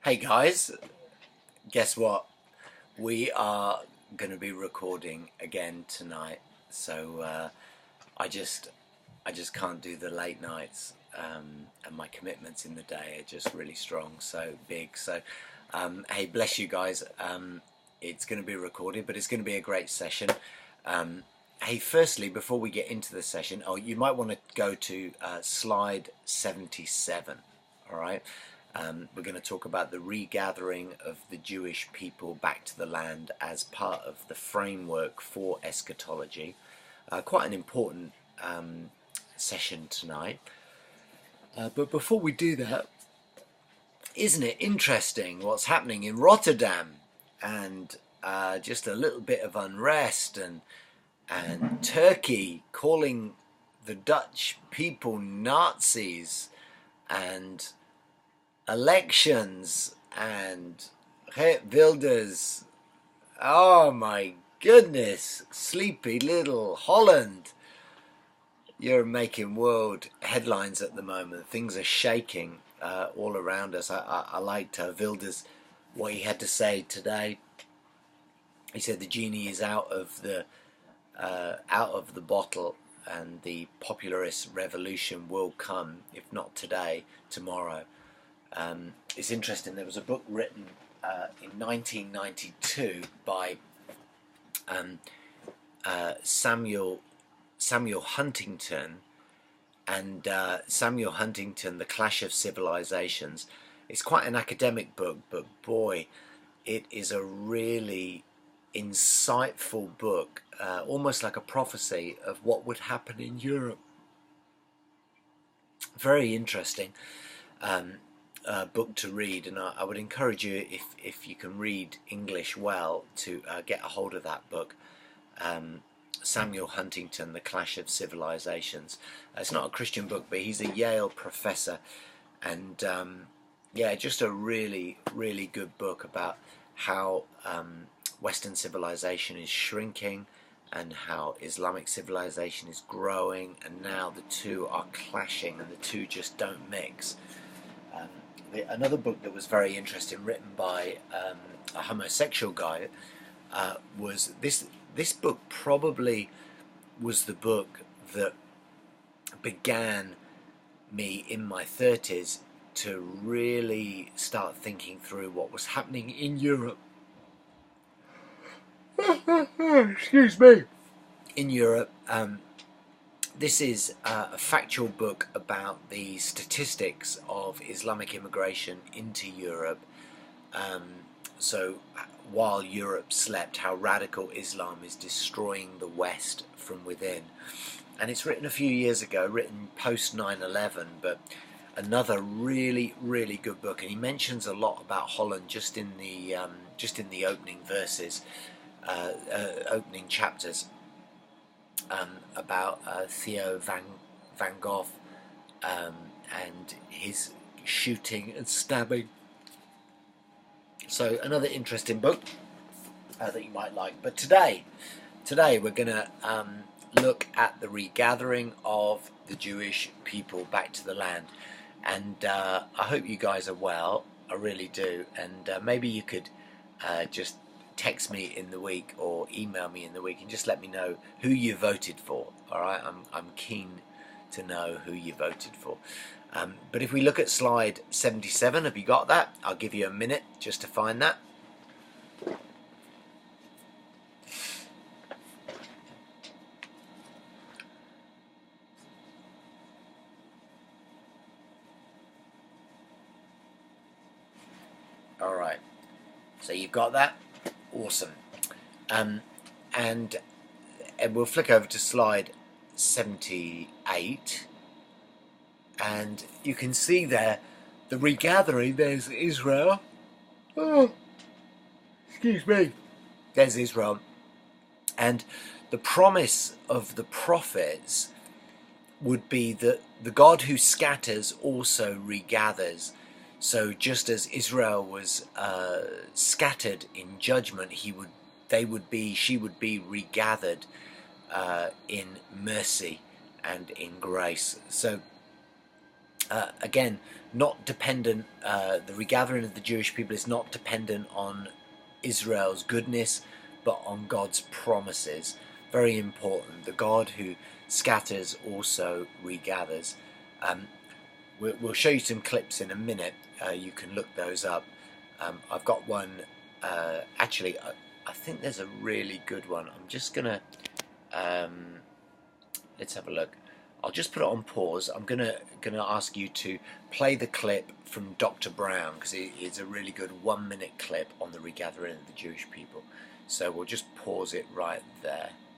Hey guys, guess what? We are going to be recording again tonight. So I just I just can't do the late nights, and my commitments in the day are just really strong, so big. So hey, bless you guys. It's going to be recorded, but it's going to be a great session. Um, hey, firstly, before we get into the session, you might want to go to slide 77. All right. We're going to talk about the regathering of the Jewish people back to the land as part of the framework for eschatology. Quite an important session tonight. But before we do that, isn't it interesting what's happening in Rotterdam and just a little bit of unrest and Turkey calling the Dutch people Nazis and elections and Geert Wilders. Oh my goodness, sleepy little Holland. You're making world headlines at the moment. Things are shaking all around us. I liked Wilders, what he had to say today. He said the genie is out of the bottle, and the popularist revolution will come, if not today, tomorrow. It's interesting. There was a book written in 1992 by um, Samuel Huntington, and Samuel Huntington, The Clash of Civilizations. It's quite an academic book, but boy, it is a really insightful book, almost like a prophecy of what would happen in Europe. Very interesting. Book to read, and I would encourage you, if you can read English well, to get a hold of that book. Samuel Huntington, The Clash of Civilizations. It's not a Christian book, but he's a Yale professor, and yeah, just a really, really good book about how Western civilization is shrinking and how Islamic civilization is growing, and now the two are clashing and the two just don't mix. Another book that was very interesting, written by a homosexual guy, was this. This book probably was the book that began me in my 30s to really start thinking through what was happening in Europe. Excuse me. In Europe, this is a factual book about the statistics of Islamic immigration into Europe. So while Europe slept, how radical Islam is destroying the West from within. And it's written a few years ago, written post 9/11, but another really, really good book. And he mentions a lot about Holland just in the opening verses, opening chapters. About Theo Van Gogh, and his shooting and stabbing. So another interesting book that you might like. But today we're going to look at the regathering of the Jewish people back to the land. And I hope you guys are well. I really do. And maybe you could just text me in the week or email me in the week and just let me know who you voted for. All right, I'm keen to know who you voted for. But if we look at slide 77, have you got that? I'll give you a minute just to find that. All right, so you've got that. Awesome. And we'll flick over to slide 78, and you can see there the regathering. There's Israel. Oh, excuse me. There's Israel. And the promise of the prophets would be that the God who scatters also regathers. So just as Israel was scattered in judgment, she would be regathered in mercy and in grace. So again, not dependent, the regathering of the Jewish people is not dependent on Israel's goodness, but on God's promises. Very important. The God who scatters also regathers. Um, we'll show you some clips in a minute. You can look those up. I've got one. Actually, I think there's a really good one. I'm just gonna. Let's have a look. I'll just put it on pause. I'm gonna ask you to play the clip from Dr. Brown, because it's a really good 1 minute clip on the regathering of the Jewish people. So we'll just pause it right there.